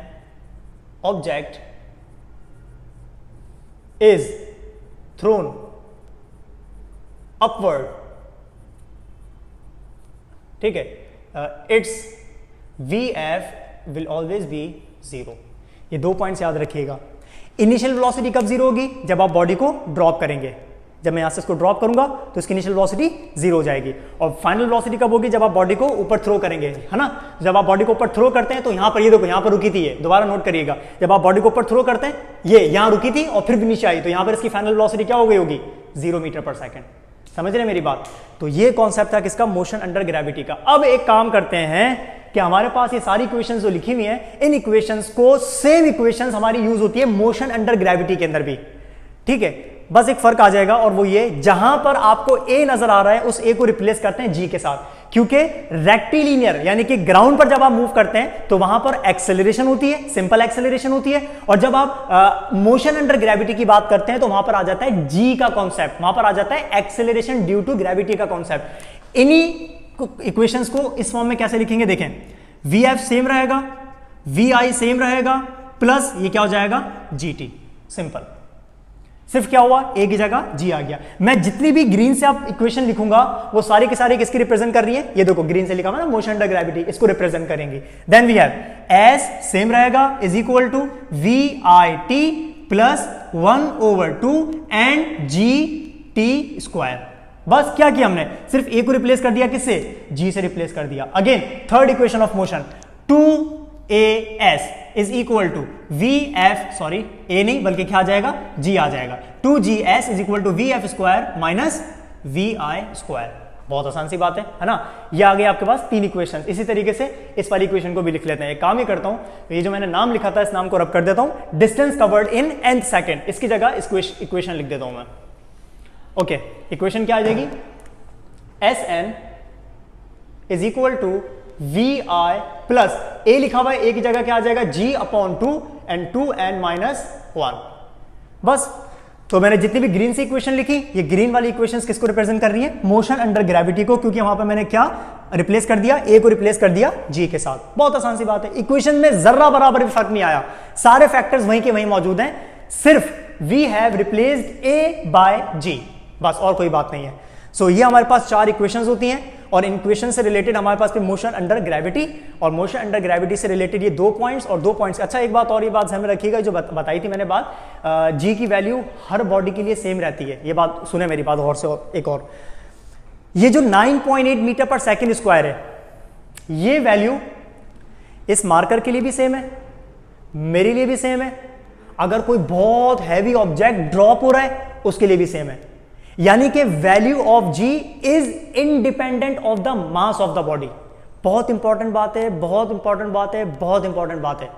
A: object is thrown upward, ठीक है, its vf will always be 0। ये दो पॉइंट्स याद रखिएगा। इनिशियल वेलोसिटी कब 0 होगी, जब आप बॉडी को ड्रॉप करेंगे। जब मैं यहां से इसको ड्रॉप करूंगा तो इसकी इनिशियल वेलोसिटी 0 हो जाएगी। और फाइनल वेलोसिटी कब होगी, जब आप बॉडी को ऊपर थ्रो करेंगे, है ना। जब आप बॉडी को ऊपर थ्रो करते हैं तो यहां पर ये देखो, यहां पर रुकी थी ये, दोबारा नोट करिएगा। जब आप बॉडी को ऊपर थ्रो करते हैं, ये यहां रुकी थी और फिर भी नीचे आई, तो यहां पर इसकी फाइनल वेलोसिटी क्या हो गई होगी, 0 मीटर पर सेकंड। समझ रहे हैं मेरी बात। तो ये कॉन्सेप्ट था किसका, मोशन अंडर ग्रेविटी का। अब एक काम करते हैं कि हमारे पास ये सारी इक्वेशंस जो लिखी हुई हैं, इन इक्वेशंस को, सेम इक्वेशंस हमारी यूज होती है मोशन अंडर ग्रेविटी के अंदर भी। ठीक है, बस एक फर्क आ जाएगा, और वो ये, जहां पर आपको ए नजर आ रहा है उस ए को रिप्लेस करते हैं जी के साथ, क्योंकि रेक्टिलिनियर यानी कि ग्राउंड पर जब आप मूव करते हैं तो वहां पर एक्सेलरेशन होती है, सिंपल एक्सेलरेशन होती है। और जब आप मोशन अंडर ग्रेविटी की बात करते हैं तो वहां पर आ जाता है जी का कॉन्सेप्ट, वहां पर आ जाता है एक्सेलरेशन ड्यू टू ग्रेविटी का कॉन्सेप्ट। इन्हीं इक्वेशंस को इस फॉर्म में कैसे लिखेंगे, देखें, वी एफ सेम रहेगा, वी आई सेम रहेगा, प्लस ये क्या हो जाएगा, जी टी। सिंपल, सिर्फ क्या हुआ, ए की जगह जी आ गया। मैं जितनी भी ग्रीन से आप इक्वेशन लिखूंगा वो सारे के सारे किसकी रिप्रेजेंट कर रही है, ये देखो ग्रीन से लिखा हुआ ना, मोशन अंडर ग्रेविटी, इसको रिप्रेजेंट करेंगे। Then we have s same रहेगा, is equal to v i t plus 1/2 and g t square. बस क्या किया हमने, सिर्फ ए को रिप्लेस कर दिया, किससे, जी से रिप्लेस कर दिया। Again third equation of motion, 2as is equal to v f, sorry a नहीं बल्कि क्या आ जाएगा, जी आ जाएगा। 2gs is equal to v f square minus v i square. बहुत आसान सी बात है ना। ये आ गए आपके पास तीन इक्वेशन। इसी तरीके से इस वाली इक्वेशन को भी लिख लेते हैं। एक काम ही करता हूं, ये जो मैंने नाम लिखा था इस नाम को रब कर देता हूं, distance covered in nth second, इसकी जगह इक्वेशन लिख देता हूं मैं। ओके, इक्वेशन क्या आ जाएगी, s n is equal to v i plus a लिखा हुआ है, ए की जगह क्या आ जाएगा, जी अपॉन 2 एंड 2n माइनस 1। बस, तो मैंने जितनी भी ग्रीन से इक्वेशन लिखी, ये ग्रीन वाली इक्वेशंस किसको रिप्रेजेंट कर रही है, मोशन अंडर ग्रेविटी को, क्योंकि वहां पर मैंने क्या रिप्लेस कर दिया, ए को रिप्लेस कर दिया जी के साथ। बहुत आसान सी बात है, इक्वेशन में जर्रा बराबर भी फर्क नहीं आया, सारे फैक्टर्स वहीं के वहीं मौजूद हैं, सिर्फ we have replaced a by g, बस और कोई बात नहीं है। सो ये हमारे पास चार इक्वेशंस होती हैं, और इन इक्वेशन से रिलेटेड हमारे पास मोशन अंडर ग्रेविटी, और मोशन अंडर ग्रेविटी से रिलेटेड ये 2 पॉइंट्स और 2 पॉइंट्स। अच्छा, एक बात और, ये बात ध्यान में रखिएगा, जो बताई थी मैंने बात, जी की वैल्यू हर बॉडी के लिए सेम रहती है। ये बात सुने मेरी बात और से, और एक और, ये जो 9.8 मीटर पर सेकेंड स्क्वायर है, ये वैल्यू इस मार्कर के लिए भी सेम है, मेरे लिए भी सेम है, अगर कोई बहुत हैवी ऑब्जेक्ट ड्रॉप हो रहा है उसके लिए भी सेम है। यानी कि value of g is independent of the mass of the body. बहुत इंपॉर्टेंट बात है, बहुत इंपॉर्टेंट बात है, बहुत इंपॉर्टेंट बात है।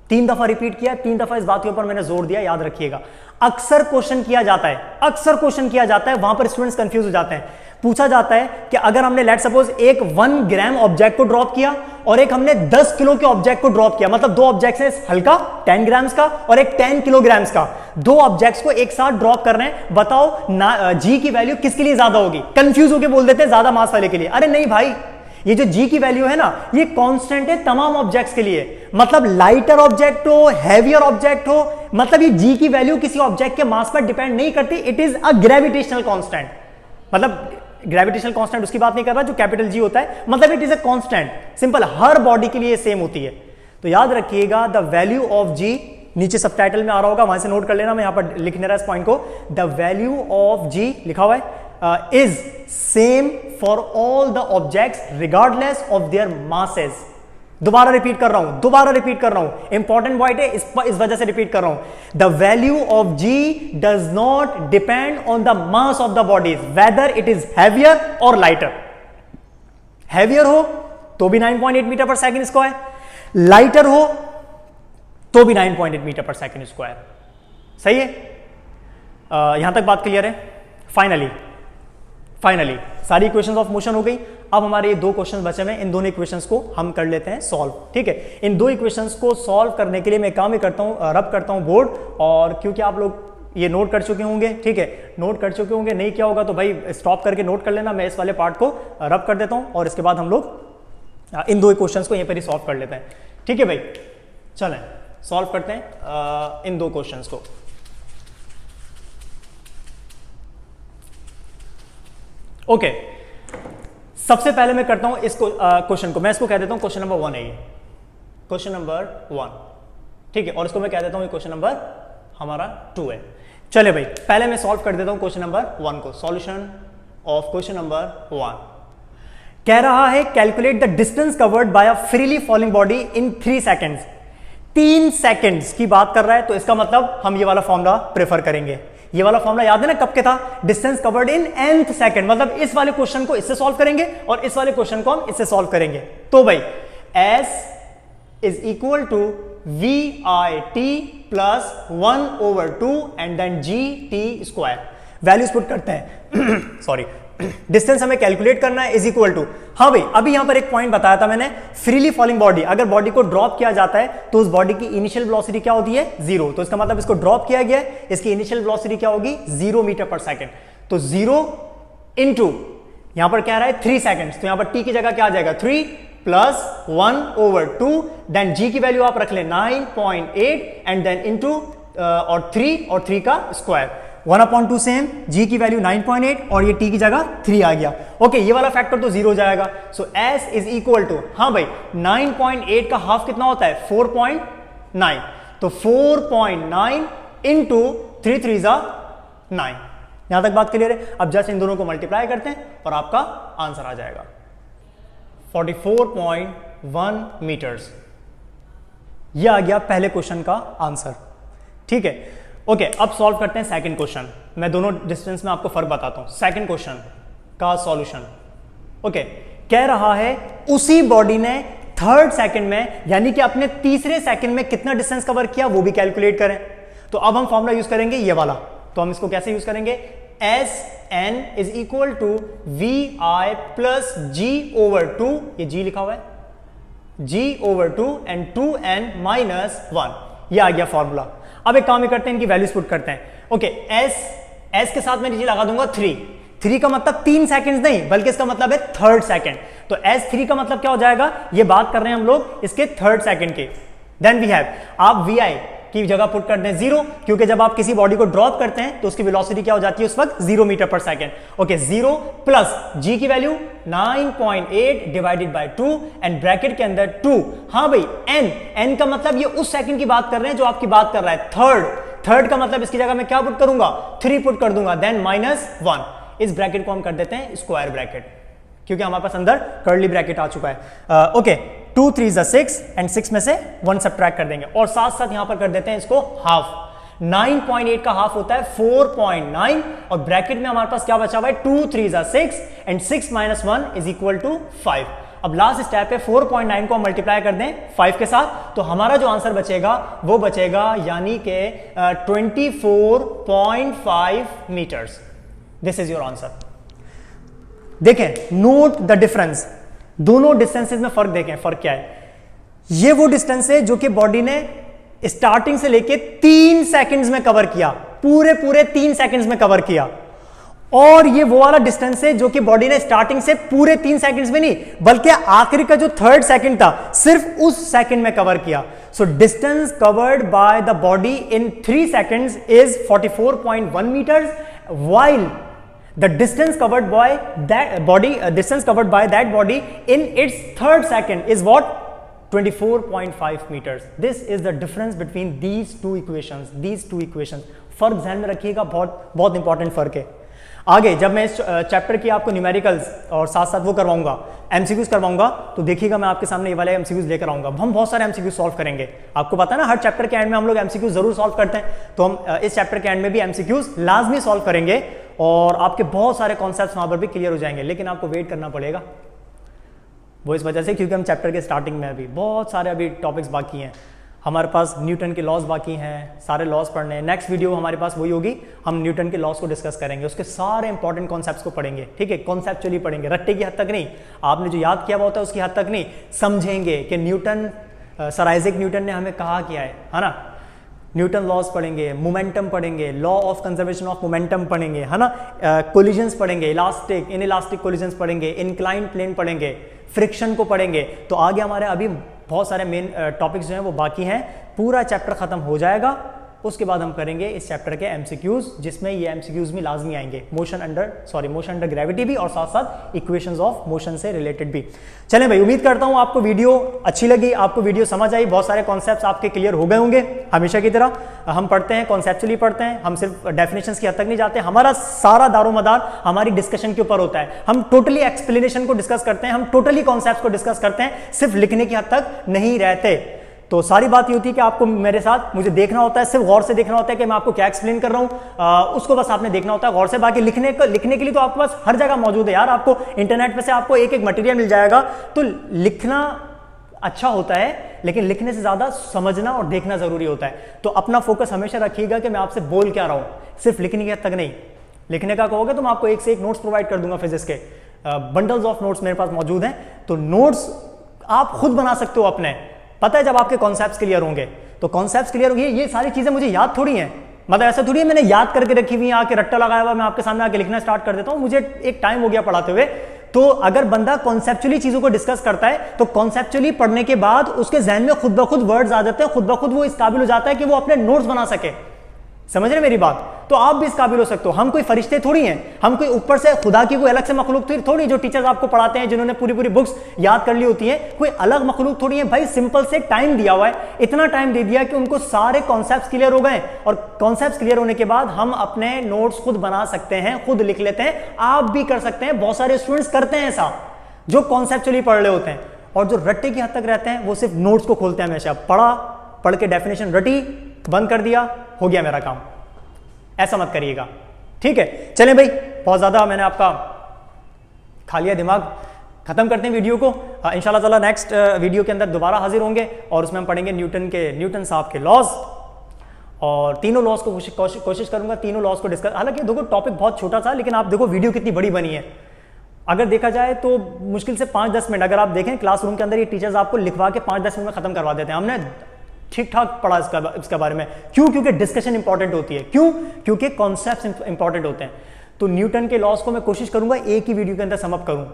A: 3 दफा रिपीट किया, 3 दफा इस बात के ऊपर मैंने जोर दिया, याद रखिएगा। अक्सर क्वेश्चन किया जाता है, अक्सर क्वेश्चन किया जाता है, वहां पर स्टूडेंट्स कंफ्यूज हो जाते हैं। पूछा जाता है कि अगर हमने लेट सपोज एक 1 ग्राम ऑब्जेक्ट को ड्रॉप किया और एक हमने 10 किलो के ऑब्जेक्ट को ड्रॉप किया, मतलब 2 ऑब्जेक्ट्स हैं, हल्का 10 ग्राम्स का और एक 10 किलोग्राम्स का, 2 ऑब्जेक्ट्स को एक साथ ड्रॉप कर रहे हैं, बताओ जी की वैल्यू किसके लिए ज्यादा होगी? कंफ्यूज होकर बोल देते हैं ज्यादा मास वाले के लिए। अरे नहीं भाई, ये जो जी की वैल्यू है ना, ये कांस्टेंट है तमाम ऑब्जेक्ट्स के लिए, मतलब लाइटर ऑब्जेक्ट हो, हैवियर ऑब्जेक्ट हो, मतलब ये जी की वैल्यू किसी ऑब्जेक्ट के मास पर डिपेंड नहीं करती, it is a gravitational constant. मतलब ग्रेविटेशनल कांस्टेंट उसकी बात नहीं कर रहा जो कैपिटल जी होता है, मतलब it is a constant, simple, her body के लिए सेम होती है। तो याद रखिएगा द वैल्यू ऑफ जी, नीचे सबटाइटल में आ रहा होगा, वहां से नोट कर लेना, मैं यहां पर लिख नहीं रहा इस पॉइंट को। द वैल्यू ऑफ जी लिखा हुआ है is same for all the objects regardless of their masses. दोबारा रिपीट कर रहा हूं, इंपॉर्टेंट पॉइंट है, इस वजह से रिपीट कर रहा हूं। The value of g does not depend on the mass of the bodies, whether it is heavier or lighter. Heavier हो तो भी 9.8 metre per second square, lighter हो तो भी 9.8 मीटर पर सेकेंड स्क्वायर। सही है? यहां तक बात क्लियर है? फाइनली सारी इक्वेशंस ऑफ मोशन हो गई। अब हमारे ये 2 क्वेश्चंस बचे हुए हैं, इन दोनों इक्वेशंस को हम कर लेते हैं सॉल्व। ठीक है, इन 2 इक्वेशंस को सॉल्व करने के लिए मैं काम ही करता हूं, रब करता हूं बोर्ड, और क्योंकि आप लोग ये नोट कर चुके होंगे, ठीक है, नोट कर चुके होंगे, नहीं किया होगा तो भाई स्टॉप करके नोट कर लेना, मैं इस वाले पार्ट को रब कर देता हूं और इसके बाद हम लोग इन 2 क्वेश्चंस को यहीं पर ही सॉल्व कर लेते हैं। ठीक है भाई, चलें सॉल्व करते हैं इन 2 क्वेश्चंस को। ओके, सबसे पहले मैं करता हूं इस क्वेश्चन को, मैं इसको कह देता हूं क्वेश्चन नंबर 1 है ये, क्वेश्चन नंबर 1, ठीक है, और इसको मैं कह देता हूं ये क्वेश्चन नंबर हमारा 2 है। चले भाई, पहले मैं सॉल्व कर देता हूं क्वेश्चन नंबर 1 को। सॉल्यूशन ऑफ क्वेश्चन नंबर 1 कह रहा है calculate the distance covered bye a freely falling body in 3 seconds. 3 seconds की बात कर रहा है, तो इसका मतलब हम ये वाला फॉर्मूला प्रेफर करेंगे। ये वाला फॉर्मूला याद है ना कब के था? Distance covered in nth second, मतलब इस वाले क्वेश्चन को इससे सॉल्व करेंगे और इस वाले क्वेश्चन को हम इससे सॉल्व करेंगे। तो भाई s is equal to VIT plus 1/2 and then GT square. Values put करते हैं सॉरी, डिस्टेंस हमें कैलकुलेट करना है, इज इक्वल टू, हाँ भाई अभी यहां पर एक पॉइंट बताया था मैंने, फ्रीली फॉलिंग बॉडी, अगर बॉडी को ड्रॉप किया जाता है तो उस बॉडी की इनिशियल वेलोसिटी क्या होती है? 0। तो इसका मतलब इसको ड्रॉप किया गया है, इसकी इनिशियल वेलोसिटी क्या होगी? 0 मीटर पर सेकेंड। तो 0 इंटू यहां पर क्या रहा है? 3 सेकेंड्स, तो यहां पर t की जगह क्या आ जाएगा? 3 प्लस 1/2, देन g की वैल्यू आप रख ले 9.8 एंड देन इंटू और 3 का स्क्वायर, 1/2 सेम, g की वैल्यू 9.8 और ये t की जगह 3 आ गया। ओके, ये वाला फैक्टर तो 0 हो जाएगा। सो s इज इक्वल टू, हाँ भाई 9.8 का हाफ कितना होता है? 4.9, तो 4.9 इंटू 3 3 जा 9। यहां तक बात क्लियर है? अब जस्ट इन दोनों को मल्टीप्लाई करते हैं और आपका आंसर आ जाएगा 44.1 मीटर्स। यह आ गया पहले क्वेश्चन का आंसर। ठीक है, ओके, अब सॉल्व करते हैं सेकंड क्वेश्चन। मैं दोनों डिस्टेंस में आपको फर्क बताता हूं। सेकंड क्वेश्चन का सॉल्यूशन, ओके, कह रहा है उसी बॉडी ने 3rd सेकंड में, यानी कि अपने तीसरे सेकंड में कितना डिस्टेंस कवर किया वो भी कैलकुलेट करें। तो अब हम फॉर्मूला यूज करेंगे ये वाला, तो हम इसको कैसे यूज करेंगे? Sn is equal to VI plus G/2, ये G लिखा हुआ है, G/2 एंड 2n माइनस 1, ये आ गया फॉर्मूला। अब एक काम ही करते हैं, इनकी वैल्यूज पुट करते हैं। ओके, s के साथ मैं नीचे लगा दूंगा 3 का मतलब 3 सेकंड्स नहीं, बल्कि इसका मतलब है 3rd सेकंड। तो s3 का मतलब क्या हो जाएगा? ये बात कर रहे हैं हम लोग इसके 3rd सेकंड के। देन वी हैव, आप vi की जगह पुट करते हैं 0, क्योंकि जब आप किसी बॉडी को ड्रॉप करते हैं तो उसकी वेलोसिटी क्या हो जाती है उस वक्त? 0 metre per second. Okay, 0 plus g की value 9.8 divided by 2 and bracket के अंदर 2। हाँ भाई n का मतलब ये उस सेकंड की बात कर रहे हैं जो आपकी बात कर रहा है, 3rd का मतलब इसकी जगह मैं क्या पुट करूंगा? 3 पुट कर दूंगा, देन माइनस 1। इस ब्रैकेट को हम कर देते हैं स्क्वायर ब्रैकेट, क्योंकि हमारे पास अंदर कर्ली ब्रैकेट आ चुका है। ओके, 2 3 6 एंड 6 में से 1 सब्ट्रैक्ट कर देंगे और साथ साथ यहां पर कर देते हैं इसको हाफ। 9.8 का हाफ होता है 4.9 और ब्रैकेट में हमारे पास क्या बचा हुआ है? 2 3 6 and 6 minus 1 is equal to 5। अब लास्ट स्टेप है 4.9 को हम मल्टीप्लाई कर दें 5 के साथ, तो हमारा जो आंसर बचेगा वो बचेगा यानी कि 24.5 metres. This is your answer. देखें, नोट द डिफरेंस, दोनों डिस्टेंसेस में फर्क देखें, फर्क क्या है। ये वो डिस्टेंस है जो कि बॉडी ने स्टार्टिंग से लेके 3 सेकंड्स में कवर किया, पूरे 3 सेकंड्स में कवर किया, और ये वो वाला डिस्टेंस है जो कि बॉडी ने स्टार्टिंग से पूरे 3 सेकंड्स में नहीं बल्कि आखिरी का जो 3rd सेकंड था सिर्फ उस सेकंड में कवर किया। So distance covered by the body in 3 seconds is 44.1 metres, while the distance covered by that body in its 3rd second is what? 24.5 meters. This is the difference between these two equations. फर्क ध्यान में रखिएगा, बहुत important फर्क है। आगे जब मैं इस चैप्टर की आपको न्यूमेरिकल्स और साथ साथ वो करवाऊंगा, एमसीक्यूज करवाऊंगा, तो देखिएगा मैं आपके सामने ये वाले एमसीक्यूज लेकर आऊंगा। हम बहुत सारे एमसीक्यूज सॉल्व करेंगे। आपको पता है ना, हर चैप्टर के एंड में हम लोग एमसीक्यूज जरूर सॉल्व करते हैं, तो हम इस चैप्टर के एंड में भी एमसीक्यूज लाजमी सॉल्व करेंगे और आपके बहुत सारे कॉन्सेप्ट्स वहां पर भी क्लियर हो जाएंगे। लेकिन आपको वेट करना पड़ेगा, वो इस वजह से क्योंकि हम चैप्टर के स्टार्टिंग में अभी बहुत सारे अभी टॉपिक्स बाकी हैं। हमारे पास न्यूटन के लॉज बाकी हैं, सारे लॉज पढ़ने हैं। नेक्स्ट वीडियो हमारे पास वही होगी, हम न्यूटन के लॉज को डिस्कस करेंगे, उसके सारे इंपॉर्टेंट कॉन्सेप्ट्स को पढ़ेंगे। ठीक है, कॉन्सेप्चुअली पढ़ेंगे, रट्टे की हद तक नहीं, आपने जो याद किया हुआ होता है उसकी हद तक नहीं, समझेंगे कि न्यूटन, सर आइजैक न्यूटन ने हमें कहा क्या है ना। न्यूटन लॉज पढ़ेंगे, मोमेंटम पढ़ेंगे, law of conservation of momentum पढ़ेंगे, है ना, कोलिजन्स पढ़ेंगे, इलास्टिक इनइलास्टिक कोलिजन्स पढ़ेंगे, इंक्लाइंड प्लेन पढ़ेंगे, फ्रिक्शन को पढ़ेंगे। तो आगे हमारे अभी बहुत सारे मेन टॉपिक्स जो हैं वो बाकी हैं। पूरा चैप्टर खत्म हो जाएगा, उसके बाद हम करेंगे इस चैप्टर के एमसीक्यूज, जिसमें ये एमसीक्यूज भी लाजमी आएंगे, मोशन अंडर ग्रेविटी भी और साथ साथ इक्वेशंस ऑफ मोशन से रिलेटेड भी। चलें भाई, उम्मीद करता हूं आपको वीडियो अच्छी लगी, आपको वीडियो समझ आई, बहुत सारे कॉन्सेप्ट्स आपके क्लियर हो गए होंगे। हमेशा की तरह हम पढ़ते हैं, कॉन्सेप्चुअली पढ़ते हैं, हम सिर्फ डेफिनेशंस की हद तक नहीं जाते। हमारा सारा दारोमदार हमारी डिस्कशन के ऊपर होता है। हम टोटली एक्सप्लेनेशन को डिस्कस करते हैं, हम टोटली कॉन्सेप्ट्स को डिस्कस करते हैं, सिर्फ लिखने की हद तक नहीं रहते। तो सारी बात ये होती है कि आपको मेरे साथ मुझे देखना होता है, सिर्फ गौर से देखना होता है कि मैं आपको क्या एक्सप्लेन कर रहा हूं, उसको बस आपने देखना होता है गौर से। बाकी लिखने के लिए तो आपके पास हर जगह मौजूद है यार, आपको इंटरनेट पे से आपको एक मटेरियल मिल जाएगा। तो लिखना अच्छा होता है, लेकिन लिखने से ज्यादा समझना और देखना जरूरी होता है। तो अपना फोकस हमेशा रखिएगा कि मैं आपसे बोल क्या रहा हूं, सिर्फ लिखने की हद तक नहीं। लिखने का कहोगे तो मैं आपको एक से एक नोट्स प्रोवाइड कर दूंगा, फिजिक्स के बंडल्स ऑफ नोट्स मेरे पास मौजूद हैं। तो नोट्स आप खुद बना सकते हो अपने, पता है जब आपके कॉन्सेप्ट्स क्लियर होंगे। तो कॉन्सेप्ट्स क्लियर होंगे, ये सारी चीजें मुझे याद थोड़ी हैं, मतलब ऐसा थोड़ी है मैंने याद करके रखी हुई, आके रट्टा लगाया हुआ मैं आपके सामने आके लिखना स्टार्ट कर देता हूं। मुझे एक टाइम हो गया पढ़ाते हुए। तो अगर बंदा कॉन्सेप्चुअली चीजों को डिस्कस करता है, तो कॉन्सेप्चुअली पढ़ने के बाद उसके जहन में खुद ब खुद वर्ड्स आ जाते हैं, खुद ब खुद वो इस काबिल हो जाता है कि वो अपने नोट्स बना सके। समझ रहे मेरी बात? तो आप भी इस काबिल हो सकते हो। हम कोई फरिश्ते थोड़ी हैं, हम कोई ऊपर से खुदा की कोई अलग से मखलूक थोड़ी, जो टीचर्स आपको पढ़ाते हैं जिन्होंने पूरी बुक्स याद कर ली होती हैं, कोई अलग मखलूक थोड़ी है भाई। सिंपल से टाइम दिया हुआ है, इतना टाइम दे दिया कि उनको सारे कॉन्सेप्ट्स क्लियर हो गए, और कॉन्सेप्ट्स क्लियर होने के बाद हम अपने नोट्स खुद बना सकते हैं, खुद लिख लेते हैं। आप भी कर सकते हैं, बहुत सारे स्टूडेंट्स करते हैं ऐसा, जो कॉन्सेप्चुअली पढ़ रहे होते हैं, और जो रट्टे की हद तक रहते हैं वो सिर्फ नोट्स को खोलते हैं हमेशा। पढ़ के डेफिनेशन रटी, बंद कर दिया, हो गया मेरा काम। ऐसा मत करिएगा, ठीक है। चलें भाई, बहुत ज्यादा मैंने आपका खा लिया दिमाग, खत्म करते हैं वीडियो को। इंशाल्लाह ताला नेक्स्ट वीडियो के अंदर दोबारा हाजिर होंगे, और उसमें हम पढ़ेंगे न्यूटन साहब के लॉज, और तीनों लॉज को कोशिश करूंगा तीनों लॉज को डिस्कस। हालांकि देखो टॉपिक बहुत छोटा सा, लेकिन आप देखो वीडियो कितनी बड़ी बनी है। अगर देखा जाए तो मुश्किल से 5-10 मिनट, अगर आप देखें क्लासरूम के अंदर ये टीचर्स आपको लिखवा के 5-10 मिनट में खत्म करवा देते हैं। हमने ठीक ठाक पढ़ा इसके बारे में। क्यों? क्योंकि डिस्कशन इंपॉर्टेंट होती है। क्यों? क्योंकि कॉन्सेप्ट्स इंपॉर्टेंट होते हैं। तो न्यूटन के लॉज को मैं कोशिश करूंगा एक ही वीडियो के अंदर सम अप करूं,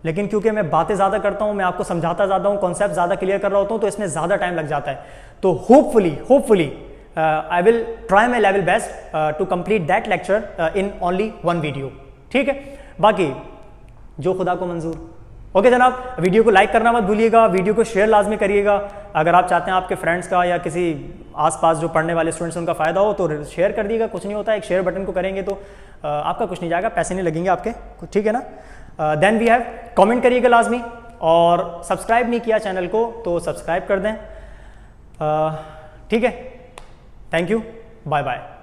A: लेकिन क्योंकि मैं बातें ज्यादा करता हूं, मैं आपको समझाता ज्यादा हूं, कॉन्सेप्ट ज्यादा क्लियर कर रहा होता हूं, तो इसमें ज्यादा टाइम लग जाता है। तो hopefully I will try my level best to complete that lecture in only 1 video, ठीक है। बाकी जो खुदा को मंजूर। ओके जनाब, वीडियो को लाइक करना मत भूलिएगा, वीडियो को शेयर लाजमी करिएगा। अगर आप चाहते हैं आपके फ्रेंड्स का या किसी आसपास जो पढ़ने वाले स्टूडेंट्स उनका फ़ायदा हो, तो शेयर कर दिएगा, कुछ नहीं होता। एक शेयर बटन को करेंगे तो आपका कुछ नहीं जाएगा, पैसे नहीं लगेंगे आपके, ठीक है ना। देन वी हैव कमेंट करिएगा लाजमी, और सब्सक्राइब नहीं किया चैनल को तो सब्सक्राइब कर दें, ठीक है। Thank you, bye bye.